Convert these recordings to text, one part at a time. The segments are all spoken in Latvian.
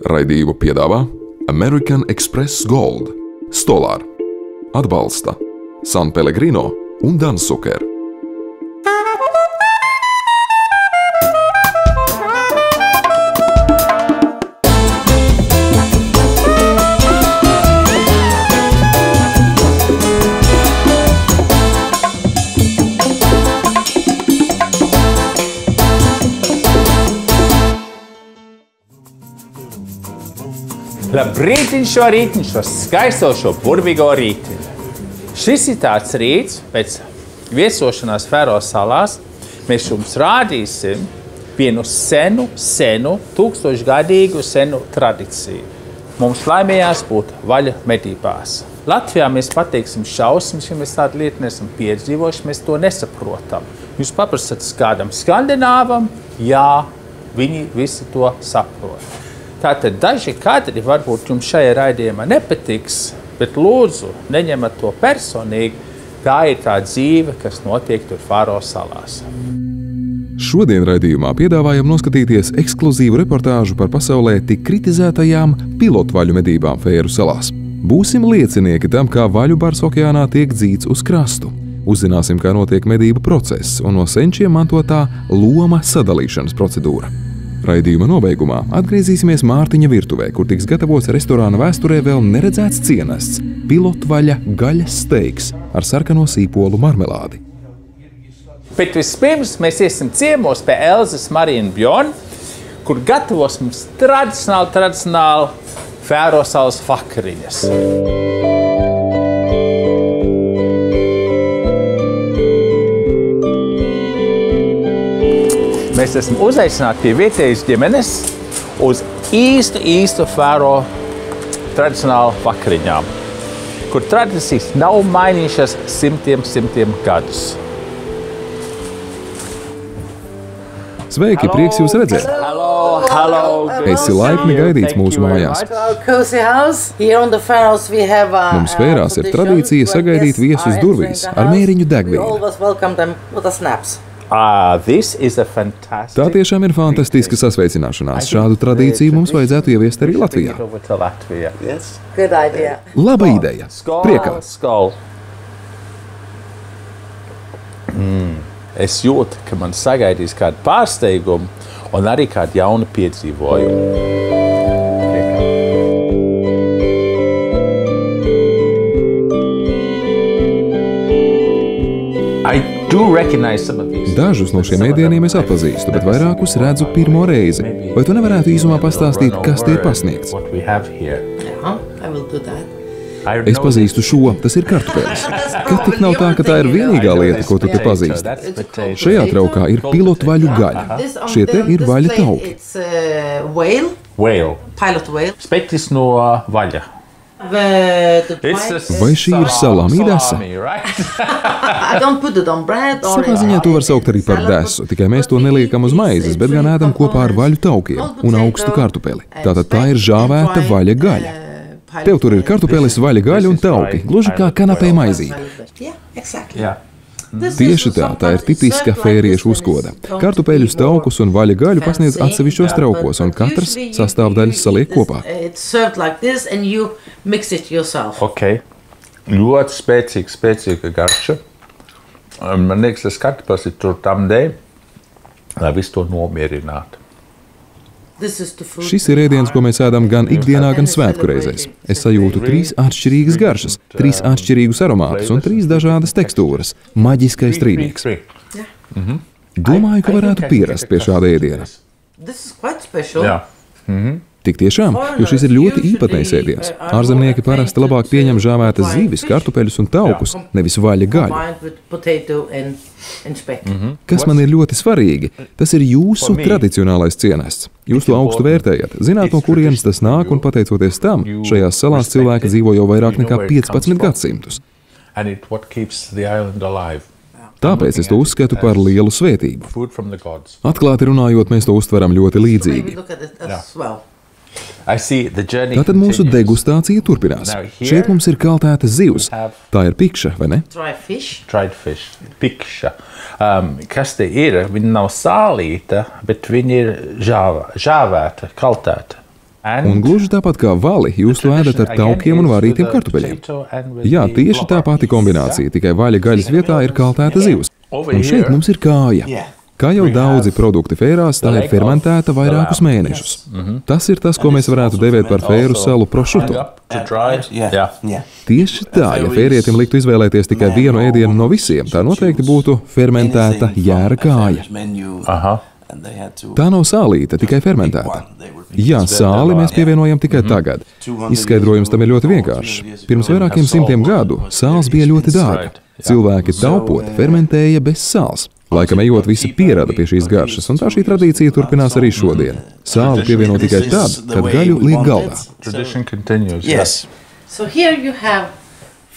Raidījumu piedāvā American Express Gold, Stolar, atbalsta San Pellegrino un Dansuker. Labrītiņ šo rītiņu, šo skaisto, šo burvīgo rītiņu. Šis ir tāds rīts, pēc viesošanās Fēro salās, mēs jums rādīsim vienu senu, tūkstošgadīgu senu tradīciju. Mums laimējās būt vaļa medībās. Latvijā mēs pateiksim šausmas, ja mēs tādu lietu nesam piedzīvojuši, mēs to nesaprotam. Jūs paprasat kādam skandināvam, jā, viņi visi to saprot. Tātad daži kadri varbūt jums šajā raidījumā nepatiks, bet lūdzu, neņemat to personīgi, tā ir tā dzīve, kas notiek tur Fēro salās. Šodien raidījumā piedāvājam noskatīties ekskluzīvu reportāžu par pasaulē tik kritizētajām pilotvaļu medībām Fēru salās. Būsim liecinieki tam, kā vaļu bars okeānā tiek dzīts uz krastu. Uzzināsim, kā notiek medību process un no senčiem mantotā loma sadalīšanas procedūra. Raidījuma nobeigumā atgriezīsimies Mārtiņa virtuvē, kur tiks gatavots restorāna vēsturē vēl neredzēts cienests – pilotvaļa gaļas steiks ar sarkano sīpolu marmelādi. Bet vispirms mēs iesim ciemos pie Elzas Marija un Bjorn, kur gatavos mums tradicionāli Fēro salas vakariņas. Mēs esam uzaicināti pie vietējas ģimenes uz īstu Fēro tradicionālu vakariņām, kur tradīcijas nav mainījušas simtiem gadus. Sveiki, prieks jūs redzēt! Hello. Esi laipni gaidīts mūsu mājās. Mums Fērās ir tradīcija sagaidīt viesus durvīs ar mēriņu degvīnu. Tā tiešām ir fantastiska sasveicināšanās. Šādu tradīciju mums vajadzētu ieviest arī Latvijā. Laba ideja. Priekā. Es jūtu, ka man sagaidīs kādu pārsteigumu un arī kādu jaunu piedzīvojumu. Dažus no šiem ēdieniem es atpazīstu, bet vairākus redzu pirmo reizi. Vai tu nevarētu īsumā pastāstīt, kas te ir pasniegts? Es pazīstu šo, tas ir kartupeļs. Kad tik nav tā, ka tā ir vienīgā lieta, ko tu te pazīsti? Šajā traukā ir pilotvaļu gaļa. Šie te ir vaļa tauki. Speķis no vaļa. Vai šī ir salāmī desa? Savā ziņā to var saukt arī par desu, tikai mēs to neliekam uz maizes, bet gan ēdam kopā ar vaļu taukiem un augstu kartupeli. Tātad tā ir žāvēta vaļa gaļa. Tev tur ir kartupelis, vaļa gaļa un tauki, gluži kā kanapē maizīte. Tieši tā ir tipiska fēriešu uzkoda. Kartupeļus, taukus un vaļa gaļu pasniedz atsevišķos traukos, un katrs sastāvdaļas saliek kopā. Ļoti spēcīga garša. Man liekas, tas kartupeļs ir tur tam dēļ, lai visu to nomierinātu. Šis ir ēdiens, ko mēs ēdam gan ikdienā, gan svētku reizēs. Es sajūtu 3 atšķirīgas garšas, 3 atšķirīgus aromātus un 3 dažādas tekstūras. Maģiskais trīnieks. Domāju, ka varētu pierast pie šāda ēdiena. Tik tiešām, jo šis ir ļoti īpatnējs ēdiens. Ārzemnieki parasti labāk pieņem žāvētas zivis, kartupeļus un taukus, nevis vaļa gaļu. Kas man ir ļoti svarīgi, tas ir jūsu tradicionālais cienests. Jūs to augstu vērtējat, zināt, no kurienes tas nāk, un pateicoties tam, šajās salās cilvēki dzīvo jau vairāk nekā 15 gadsimtus. Tāpēc es to uzskatu par lielu svētību. Atklāti runājot, mēs to uztveram ļoti līdzīgi. Tātad mūsu degustācija turpinās. Šeit mums ir kaltēta zivs. Tā ir pikša, vai ne? Dried fish. Pikša. Kas te ir? Viņa nav sālīta, bet viņa ir žāvēta, kaltēta. Un gluži tāpat kā vali, jūs to ēdat ar taukiem un vārītiem kartupeļiem. Jā, tieši tā pati kombinācija, tikai vaļa gaļas vietā ir kaltēta zivs. Un šeit mums ir kāja. Kā jau daudzi produkti fērās, tā ir fermentēta vairākus mēnešus. Tas ir tas, ko mēs varētu devēt par fēru salu prosciutto. Tieši tā, ja fērietim liktu izvēlēties tikai vienu ēdienu no visiem, tā noteikti būtu fermentēta jēra kāja. Tā nav sālīta, tikai fermentēta. Jā, sāli mēs pievienojam tikai tagad. Izskaidrojums tam ir ļoti vienkāršs. Pirms vairākiem simtiem gadu sāls bija ļoti dārga. Cilvēki taupot fermentēja bez sāls. Laikam ejot, visi pierada pie šīs garšas, un tā šī tradīcija turpinās arī šodien. Sāli pievieno tikai tad, kad gaļu liek galdā.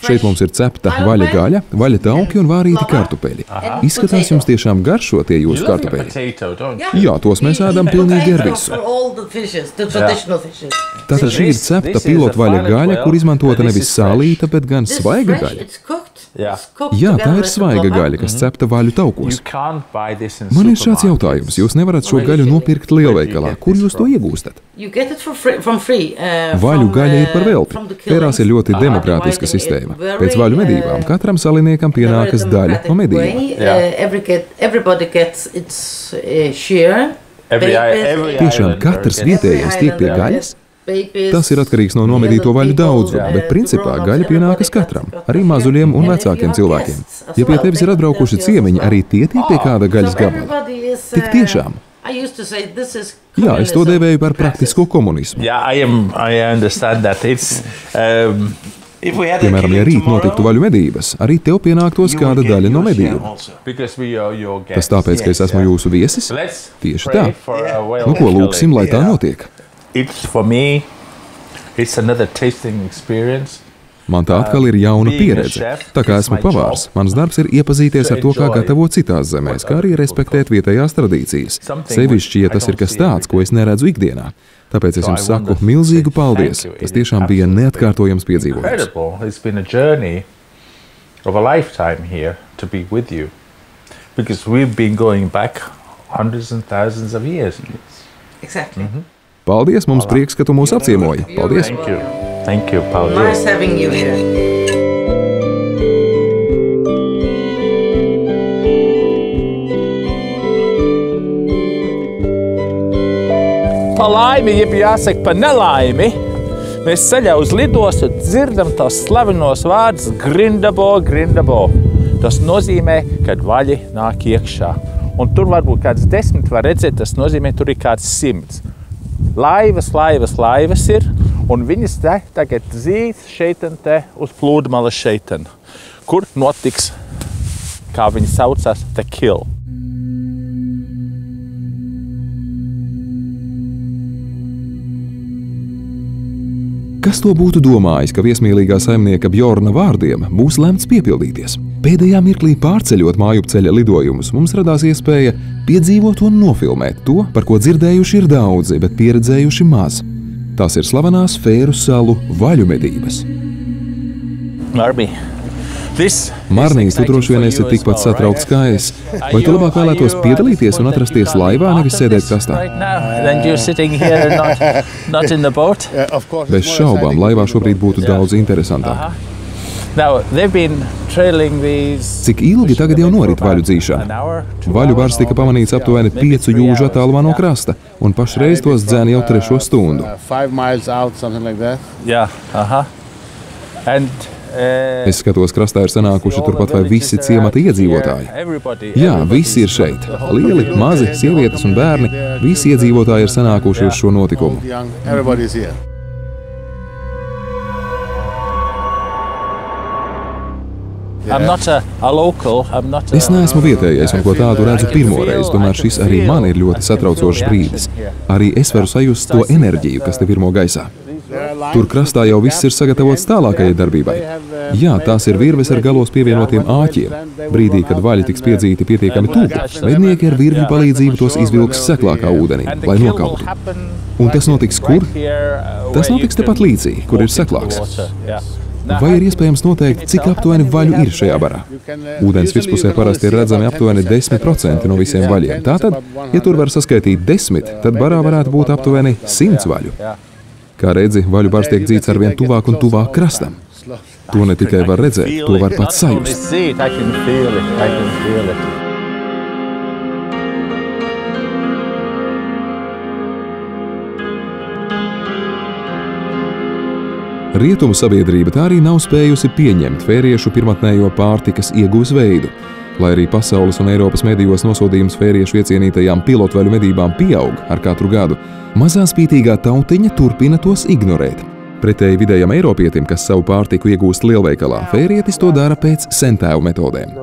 Šeit mums ir cepta vaļa gaļa, vaļa tauki un vārīti kartupeļi. Izskatās jums tiešām garšo tie jūsu kartupeļi. Jā, tos mēs ēdam pilnīgi ar visu. Tātad šī ir cepta pilotvaļa gaļa, kur izmantota nevis sālīta, bet gan svaiga gaļa. Jā, tā ir svaiga gaļa, kas cepta vaļu taukos. Man ir šāds jautājums. Jūs nevarat šo gaļu nopirkt lielveikalā. Kur jūs to iegūstat? Vaļu gaļa ir par velti. Fērās ir ļoti demokrātiska sistēma. Pēc vaļu medībām katram saliniekam pienākas daļa no medībām. Tiešām katrs vietējais tiek pie gaļas? Tas ir atkarīgs no nomedīto vaļu daudzuma, bet principā gaļa pienākas katram, arī mazuļiem un vecākiem cilvēkiem. Ja pie tevis ir atbraukuši ciemiņi, arī tie tiek pie kāda gaļas gabala. Tik tiešām. Jā, es to dēvēju par praktisko komunismu. Piemēram, ja rīt notiktu vaļu medības, arī tev pienāktos kāda daļa no medījuma. Tas tāpēc, ka es esmu jūsu viesis? Tieši tā. Nu, ko lūksim, lai tā notiek? Man tā atkal ir jauna pieredze. Tā kā esmu pavārs, mans darbs ir iepazīties ar to, kā gatavot citās zemēs, kā arī respektēt vietējās tradīcijas. Sevišķi, ja tas ir kas tāds, ko es neredzu ikdienā. Tāpēc es jums saku milzīgu paldies. Tas tiešām bija neatkārtojams piedzīvojums. Paldies, mums prieks, ka tu mūs apciemoji. Paldies! Thank you, paldies! Nice having you here. Pa laimi, jeb jāsaka pa nelaimi, mēs ceļā uz lidostu dzirdam tos slavenos vārdus grindabo, grindabo. Tas nozīmē, kad vaļi nāk iekšā. Un tur varbūt kāds 10 var redzēt, tas nozīmē, tur ir kāds 100. Laivas ir, un viņas tagad zīt šeiten te uz plūdmalas šeiten, kur notiks, kā viņi saucās, the kill. Kas to būtu domājis, ka viesmīlīgā saimnieka Bjorna vārdiem būs lemts piepildīties? Pēdējā mirklī pārceļot mājupceļa lidojumus, mums radās iespēja piedzīvot un nofilmēt to, par ko dzirdējuši ir daudzi, bet pieredzējuši maz. Tās ir slavenās Fēru salu vaļu medības. Marnīs, tu droši vien esi tikpat satraukts kā es. Vai tu labāk vēlētos piedalīties un atrasties laivā, nevis sēdēt kastā? Bez šaubām, laivā šobrīd būtu daudz interesantāk. Cik ilgi tagad jau norit vaļu dzīšana? Vaļu bars tika pamanīts aptuveni 5 jūžu attālumā no krasta, un pašreiz tos dzēn jau 3. stundu. Es skatos, krastā ir sanākuši turpat vai visi ciemata iedzīvotāji. Jā, visi ir šeit. Lieli, mazi, sievietes un bērni. Visi iedzīvotāji ir sanākuši uz šo notikumu. Es neesmu vietējais un ko tādu redzu pirmoreiz, tomēr šis arī man ir ļoti satraucošs brīdis. Arī es varu sajust to enerģiju, kas te virmo gaisā. Tur krastā jau viss ir sagatavots tālākajai darbībai. Jā, tās ir virves ar galos pievienotiem āķiem. Brīdī, kad vaļi tiks piedzīti pietiekami tuvu, mednieki ar virvju palīdzību tos izvilks seklākā ūdenī, lai nokautu. Un tas notiks kur? Tas notiks tepat līdzī, kur ir seklāks. Vai ir iespējams noteikt, cik aptuveni vaļu ir šajā barā? Ūdens virspusē parasti ir redzami aptuveni 10% no visiem vaļiem. Tātad, ja tur var saskaitīt 10, tad barā varētu būt aptuveni 100 vaļu. Kā redzi, vaļu bars tiek dzīts arvien tuvāk un tuvāk krastam. To ne tikai var redzēt, to var pat sajust. Rietumu sabiedrība tā arī nav spējusi pieņemt fēriešu pirmatnējo pārtikas ieguves veidu. Lai arī pasaules un Eiropas medijos nosodījums fēriešu iecienītajām pilotvaļu medībām pieaug ar katru gadu, mazā spītīgā tautiņa turpina tos ignorēt. Pretēji vidējam eiropietim, kas savu pārtiku iegūst lielveikalā, fērietis to dara pēc sentēvu metodēm.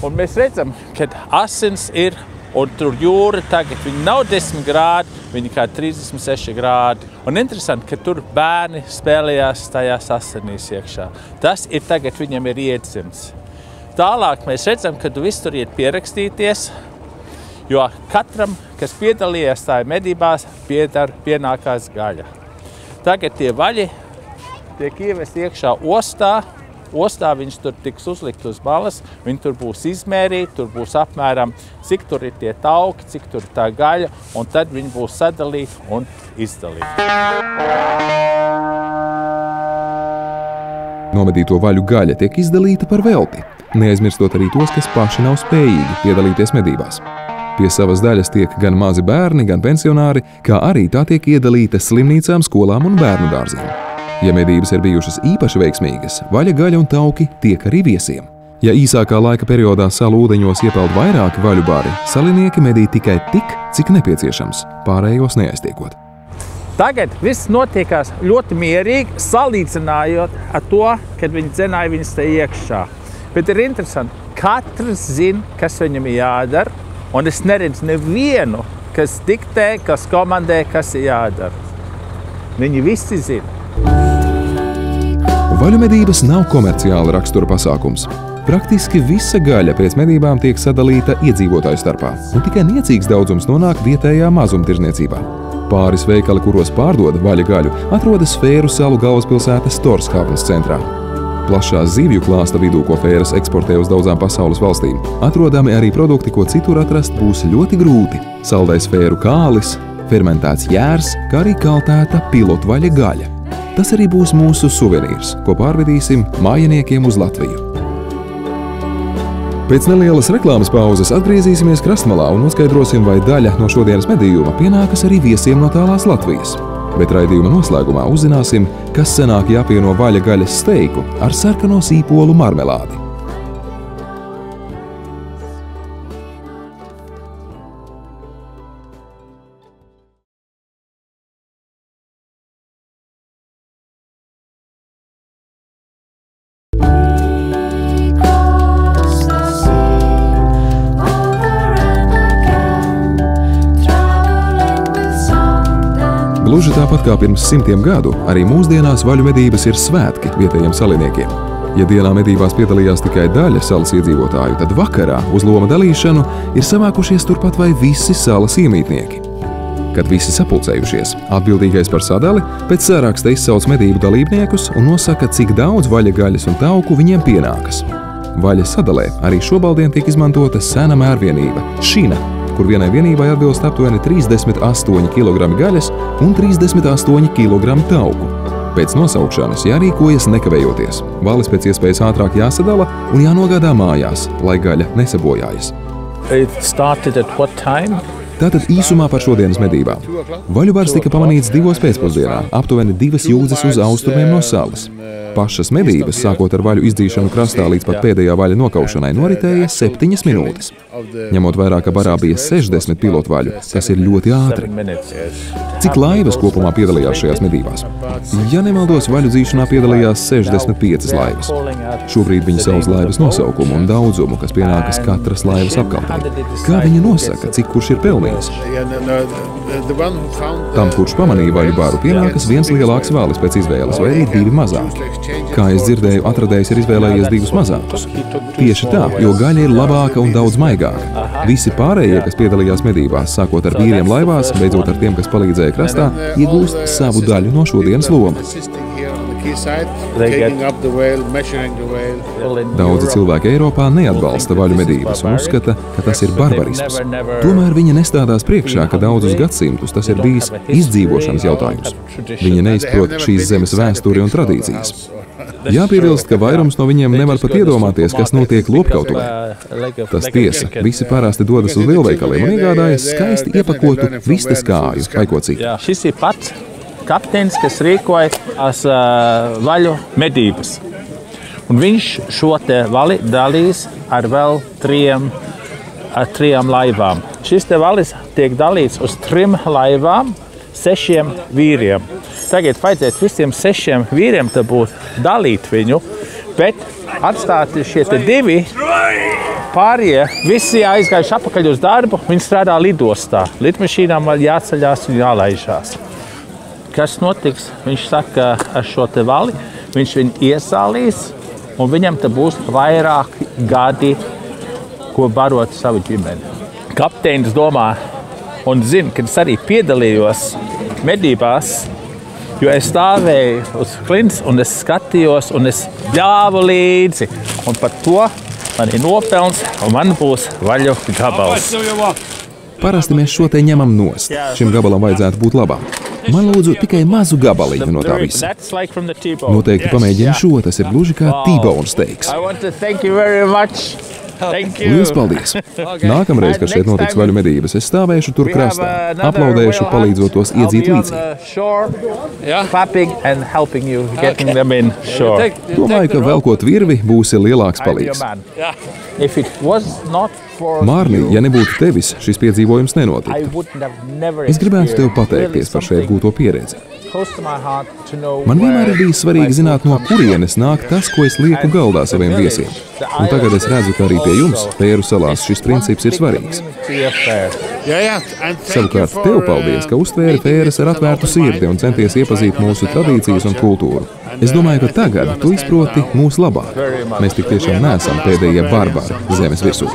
Un mēs redzam, ka asins ir, un tur jūra tagad, viņi nav 10 grādi, viņi kā 36 grādi. Un interesanti, ka tur bērni spēlējās tajās asinīs iekšā. Tas ir tagad viņam ir iedzimts. Tālāk mēs redzam, ka viss tur iet pierakstīties, jo katram, kas piedalījās tajā medībās, pienākās gaļa. Tagad tie vaļi tiek ievest iekšā ostā. Ostā viņš tur tiks uzlikt uz malas, viņi tur būs izmērīti, tur būs apmēram, cik tur ir tie tauki, cik tur ir tā gaļa, un tad viņi būs sadalīti un izdalīti. Nomedīto vaļu gaļa tiek izdalīta par velti, neaizmirstot arī tos, kas paši nav spējīgi piedalīties medībās. Pie savas daļas tiek gan mazi bērni, gan pensionāri, kā arī tā tiek iedalīta slimnīcām, skolām un bērnu dārziem. Ja medības ir bijušas īpaši veiksmīgas, vaļa gaļa un tauki tiek arī viesiem. Ja īsākā laika periodā salu ūdeņos iepeld vairāki vaļu bari, salinieki medī tikai tik, cik nepieciešams, pārējos neaiztiekot. Tagad viss notiekās ļoti mierīgi, salīdzinājot ar to, kad viņi dzenāja viņas te iekšā. Bet ir interesanti, katrs zina, kas viņam ir jādara, un es neredzu nevienu, kas diktē, kas komandē, kas ir jādara. Viņi visi zina. Vaļu medības nav komerciāla rakstura pasākums. Praktiski visa gaļa pēc medībām tiek sadalīta iedzīvotāju starpā, un tikai niecīgs daudzums nonāk vietējā mazumtirdzniecībā. Pāris veikali, kuros pārdod vaļa gaļu, atrodas Fēru salu galvaspilsētas Torshavnas centrā. Plašā zivju klāsta vidū, ko Fēras eksportē uz daudzām pasaules valstīm, atrodami arī produkti, ko citur atrast būs ļoti grūti. Saldais Fēru kālis, fermentēts jērs, kā arī kaltēta pilotvaļa gaļa. Tas arī būs mūsu suvenīrs, ko pārvedīsim mājiniekiem uz Latviju. Pēc nelielas reklāmas pauzes atgriezīsimies krastmalā un noskaidrosim, vai daļa no šodienas medījuma pienākas arī viesiem no tālās Latvijas. Bet raidījuma noslēgumā uzzināsim, kas sanāk jāpieno vaļa gaļas steiku ar sarkano sīpolu marmelādi. Gluži tāpat kā pirms 100 gadu, arī mūsdienās vaļu medības ir svētki vietējiem saliniekiem. Ja dienā medībās piedalījās tikai daļa salas iedzīvotāju, tad vakarā uz loma dalīšanu ir savākušies turpat vai visi salas iemītnieki. Kad visi sapulcējušies, atbildīgais par sadali pēc saraksta izsauc medību dalībniekus un nosaka, cik daudz vaļa gaļas un tauku viņiem pienākas. Vaļas sadalē arī šobaldien tiek izmantota sena mērvienība – šina, kur vienai vienībai atbilst aptuveni 38 kg gaļas un 38 kg tauku. Pēc nosaukšanas jārīkojas nekavējoties. Valis pēc iespējas ātrāk jāsadala un jānogādā mājās, lai gaļa nesabojājas. Tātad īsumā par šodienas medībām. Vaļu bars tika pamanīts 2 pēcpusdienā, aptuveni 2 jūdzes uz austrumiem no salas. Pašas medības, sākot ar vaļu izdzīšanu krastā līdz pat pēdējā vaļa nokaušanai, noritēja 7 minūtes. Ņemot vērā, ka barā bija 60 pilotvaļu, tas ir ļoti ātri. Cik laivas kopumā piedalījās šajās medībās? Ja nemaldos, vaļu dzīšanā piedalījās 65 laivas. Šobrīd viņi sauc laivas nosaukumu un daudzumu, kas pienākas katras laivas apkaltei. Kā viņi nosaka, cik kurš ir pelnījis? Tam, kurš pamanīja vaļu baru, pienākas viens lielāks valis pēc izvēles, vai arī 2 mazāki. Kā es dzirdēju, atradējs ir izvēlējies 2 mazākus. Tieši tā, jo gaļa ir labāka un daudz maigāka. Visi pārējie, kas piedalījās medībās, sākot ar vīriem laivās, beidzot ar tiem, kas palīdzēja krastā, iegūst savu daļu no šodienas loma. quayside, taking up the whale, measuring the whale. Daudzi cilvēki Eiropā neatbalsta vaļu medības un uzskata, ka tas ir barbarisms. Tomēr viņa nestādās priekšā, ka daudzus gadsimtus tas ir bijis izdzīvošanas jautājums. Viņa neizprot šīs zemes vēsturi un tradīcijas. Jāpiebilst, ka vairums no viņiem nevar pat iedomāties, kas notiek lopkautuvē. Tas tiesa, visi parasti dodas uz lielveikaliem un iegādājas skaisti iepakotu vistas kāju vai ko citu. Šis ir pats kapteinis, kas rīkojas vaļu medības. Un viņš šo te vali dalīs ar vēl trijām laivām. Šis te valis tiek dalīts uz 3 laivām, 6 vīriem. Tagad vajadzētu visiem 6 vīriem te būt dalīt viņu, bet atstāti šie te 2 pārējie, visi aizgājuši apakaļ uz darbu, viņi strādā lidostā. Lidmašīnām vēl jāceļās un jālaižās. Kas notiks? Viņš saka, ar šo te vali, viņš viņu iesālīs, un viņam te būs vairāki gadi, ko barot savu ģimeni. Kapteinis domā un zina, ka es arī piedalījos medībās, jo es stāvēju uz klints un es skatījos un es bļāvu līdzi. Un par to man ir nopelns un man būs vaļu gabals. Parasti mēs šo te ņemam nost. Šim gabalam vajadzētu būt labam. Man lūdzu tikai mazu gabaliņu no tā visa. Noteikti pamēģinu šo, tas ir gluži kā T-bone steiks. Lielas paldies! Nākamreiz, kad šeit notiks vaļu medības, es stāvēšu tur krastā, aplaudēšu, palīdzot tos iedzīt līdzi. Domāju, ka velkot virvi būsi lielāks palīgs. Mārnī, ja nebūtu tevis, šis piedzīvojums nenotiktu. Es gribētu tev pateikties par šeit gūto pieredzi. Man vienmēr ir bijis svarīgi zināt, no kurienes nāk tas, ko es lieku galdā saviem viesiem. Un tagad es redzu, ka arī pie jums, Fēru salās, šis princips ir svarīgs. Savukārt tev paldies, ka uztvēri Fēras ar atvērtu sirdi un centies iepazīt mūsu tradīcijas un kultūru. Es domāju, ka tagad tu izproti mūs labāk. Mēs tik tiešām neesam pēdējie barbari zemes virsū.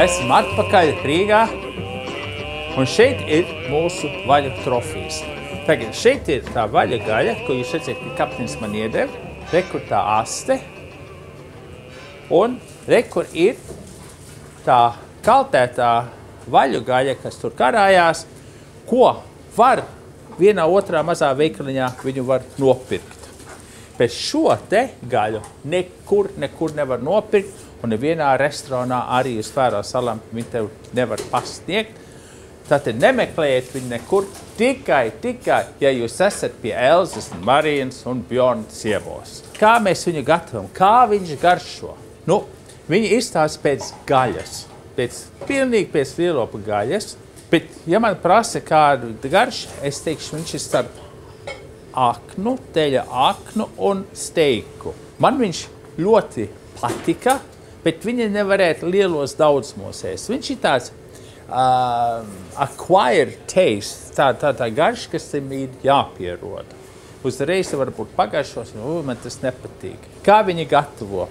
Esam atpakaļ Rīgā. Un šeit ir mūsu vaļu trofijas. Tagad šeit ir tā vaļa gaļa, ko jūs redzat, ka kapteinis man iedeva. Re, kur tā aste. Un re, kur ir tā kaltētā vaļu gaļa, kas tur karājās, ko var vienā otrā mazā veikaliņā viņu var nopirkt. Bet šo te gaļu nekur nevar nopirkt, un nevienā restorānā arī uz Fēro salām viņi tev nevar pasniegt. Tātad nemeklējiet viņu nekur, tikai, ja jūs esat pie Elzas un Marijas un Bjorna ciemos. Kā mēs viņu gatavam? Kā viņš garšo? Nu, viņi izstāsta pēc gaļas, pilnīgi pēc lielopa gaļas, bet, ja man prasa kādu garšu, es teikšu, viņš ir starp aknu, teļa aknu un steiku. Man viņš ļoti patika, bet viņi nevarētu lielos daudzumos ēst. Viņš ir tāds acquired taste, tā garša, kas tam ir jāpieroda. Uzreiz varbūt pagaršos, man tas nepatīk. Kā viņi gatavo?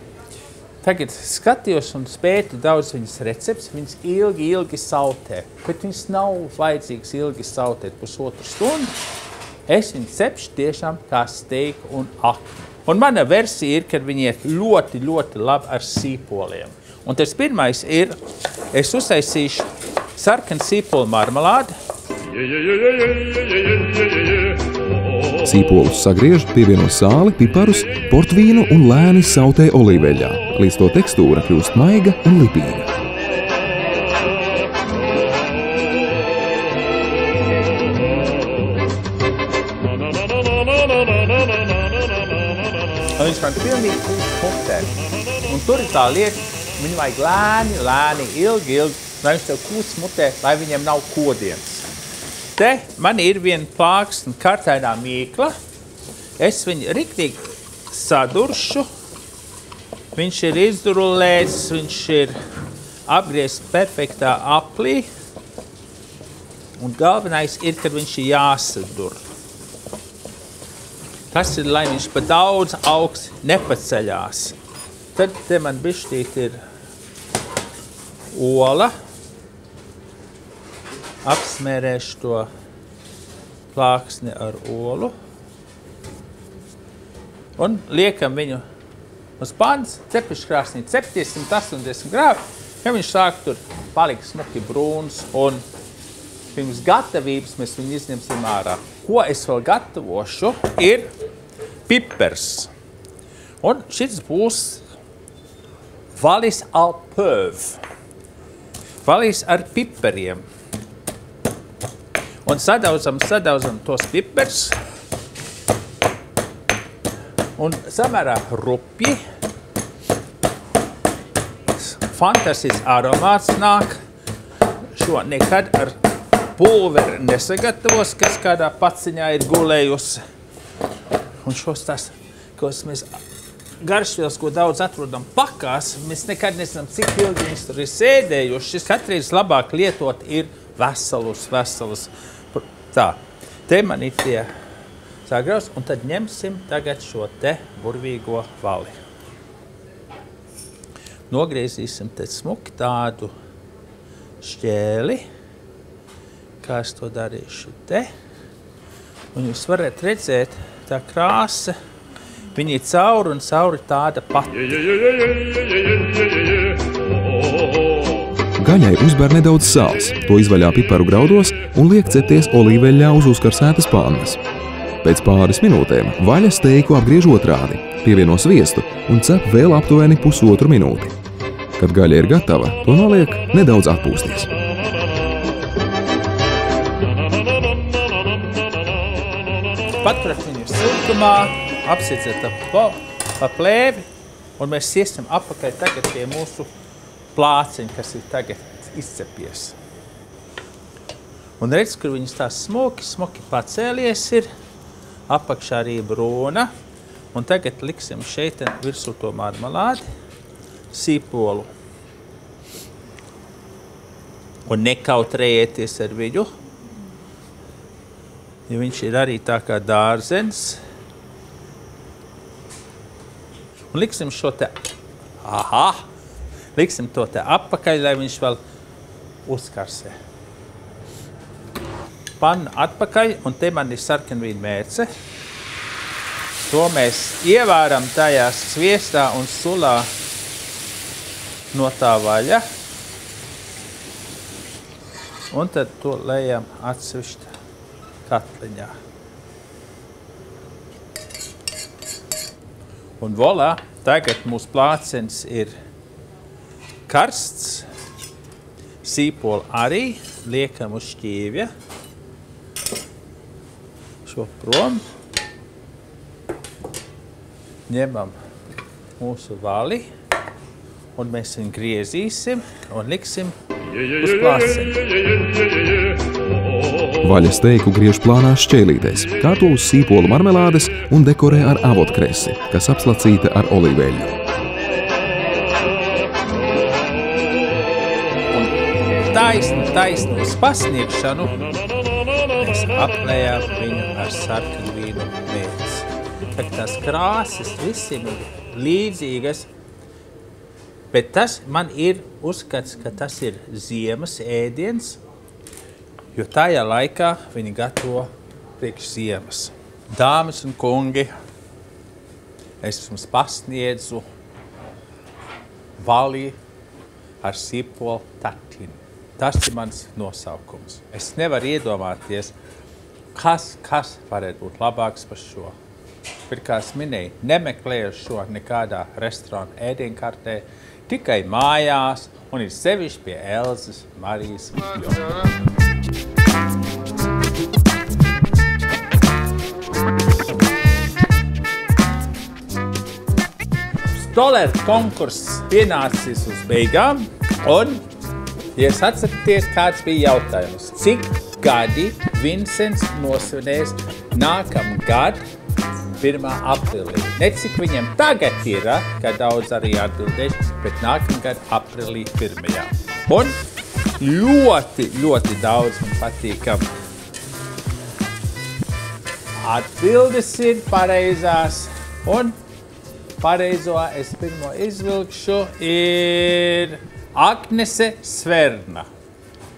Tagad skatījos un spētu daudz viņas recepts, viņas ilgi sautē, bet viņas nav vajadzīgs ilgi sautēt 1,5 stundu. Es viņu cepšu tiešām kā steiku un aknu. Un mana versija ir, kad viņi iet ļoti labi ar sīpoliem. Un tas pirmais ir, es uztaisīšu sarkanu sīpolu marmelādi. Sīpolus sagriež, pievieno sāli, piparus, portvīnu un lēni sautē olīveļā, līdz to tekstūra kļūst maiga un lipīga. Un viņš man pilnīgi kūst mutē. Un tur ir tā lieta, viņu vajag lēni, ilgi, lai viņš tev kūst mutē, lai viņiem nav kodiens. Te man ir viena plāksna kartainā mīkla. Es viņu riktīgi saduršu. Viņš ir izdurulēts, viņš ir apgriezts perfektā aplī. Un galvenais ir, kad viņš ir jāsadur. Tas ir, lai viņš pa daudz augsts nepaceļās. Tad te man bišķīt ir ola. Apsmērēšu to plāksni ar olu un liekam viņu uz pannas, cepeškrāsnī 780 grādu, ja viņš sāk tur palikt smuki brūns un pirms gatavības mēs viņu izņemsim ārā. Ko es vēl gatavošu, ir pipers. Un šis būs valis al peuve. Valis ar piperiem. Un sadauzam tos pipers. Un samērā rupji. Fantastisks aromāts nāk. Šo nekad ar pulveri nesagatavos, kas kādā paciņā ir gulējusi. Un šos tās, kos mēs garšvielas, ko daudz atrodam pakās, mēs nekad nezinām, cik ilgi viņas tur ir sēdējuši. Katreiz labāk lietot ir veselus. Tā, te man ir tie sagraus, un tad ņemsim tagad šo te burvīgo vali. Nogriezīsim te smuki tādu šķēli, kā es to darīšu te. Un jūs varat redzēt, tā krāsa, viņi ir cauri un cauri tāda pati. Gaļai uzber nedaudz sāls, to izvaļā piparu graudos un liek cepties olīveļļā uz uzkarsētas pannas. Pēc pāris minūtēm vaļa steiku apgriež otrādi, pievieno sviestu un cep vēl aptuveni pusotru minūti. Kad gaļa ir gatava, to noliek nedaudz atpūsties. Paturat viņu siltumā, apsieciet pa plēvi, un mēs iesim apakaļ tagad pie mūsu plāciņa, kas ir tagad izcepies. Un redz, kur viņas tā smuki pacēlies ir, apakšā arī brūna, un tagad liksim šeit virsū to marmelādi, sīpolu. Un nekautrējieties ar viņu, ja viņš ir arī tā kā dārzens. Un liksim šo te, liksim to te apakaļ, lai viņš vēl uzkarsē. Panna atpakaļ, un te man ir sarkanvīna mērce. To mēs ievēram tajā sviestā un sulā no tā vaļa. Un tad to lejam atsevišķi katliņā. Un volā, tagad mūsu plācens ir karsts, sīpolu arī, liekam uz šķīvja, šo prom, ņemam mūsu vali, un mēs viņu griezīsim un liksim uz plāceni. Vaļa steiku griež plānās šķēlītēs, kārto uz sīpolu marmelādes un dekorē ar avotkresi, kas apslacīta ar olīveļļu. Taisnu uz pasniegšanu mēs aplējām viņu ar sarkanvīnu mērci. Tās krāsas visiem ir līdzīgas, bet tas man ir uzskats, ka tas ir ziemas ēdiens, jo tajā laikā viņi gatavo priekš ziemas. Dāmas un kungi, es jums pasniedzu vali ar sīpolu tatinu. Tas ir mans nosaukums. Es nevaru iedomāties, kas varētu būt labāks par šo. Bet, kā es minēju, nemeklēju šo nekādā restorāna ēdienkartē, tikai mājās un ir sevišķi pie Elzas Marijas Jona. Stoleru konkurss pienācis uz beigām, un, ja es atceraties, kāds bija jautājums, cik gadi Vincents nosvinēs nākamgad 1. aprīlī. Ne cik viņam tagad ir, kā daudz arī atbildēs, bet nākamgad aprīlī 1. Un ļoti daudz man patīkam. Atbildes ir pareizās, un pareizo es pirmo izvilkšu ir Agnese Sverna.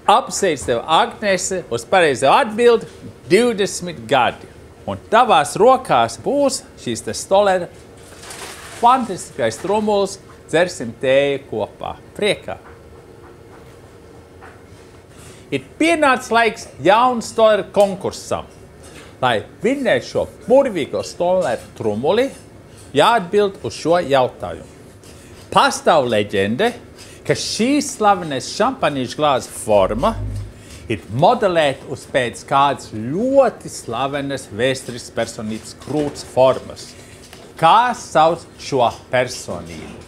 Apsveic tev, Agnese, uz pareizo atbildi. 20 gadi. Un tavās rokās būs šīs te Stolera fantastiskais trumuls, dzersim tēju kopā, priekā. Ir pienācis laiks jaunu Stolera konkursam. Lai vinnētu šo burvīgo Stolera trumuli, jāatbild uz šo jautājumu. Pastāv leģende, ka šī slavenais šampanīšu glāze forma ir modelēta uz pēc kādas ļoti slavenas vēsturiskas personības krūts formas. Kā sauc šo personību?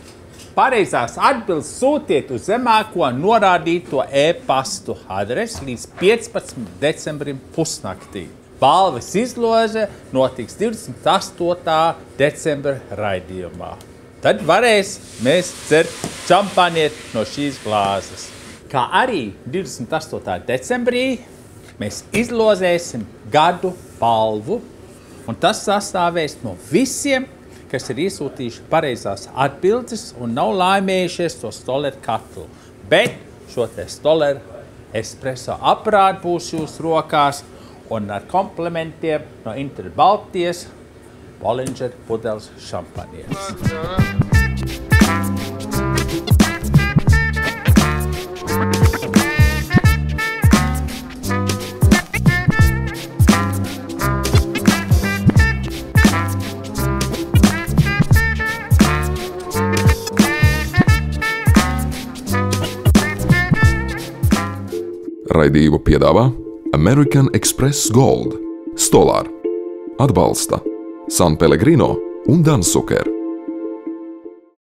Pareizās atbildes sūtiet uz zemāko norādīto e-pastu adresi līdz 15. decembrim pusnaktī. Balvas izloze notiks 28. decembra raidījumā. Tad mēs dzert šampanieti no šīs glāzes. Kā arī 28. decembrī mēs izlozēsim gadu balvu, un tas sastāvēs no visiem, kas ir iesūtījuši pareizās atbildes un nav laimējušies to Stolera katlu. Bet šo te Stolera espresso aparātu būs jūsu rokās, un ar komplementiem no Inter Baltijas Bollinger pudeles šampanietis. Raidījumu piedāvā American Express Gold, Stolar, atbalsta San Pellegrino un Dansuker.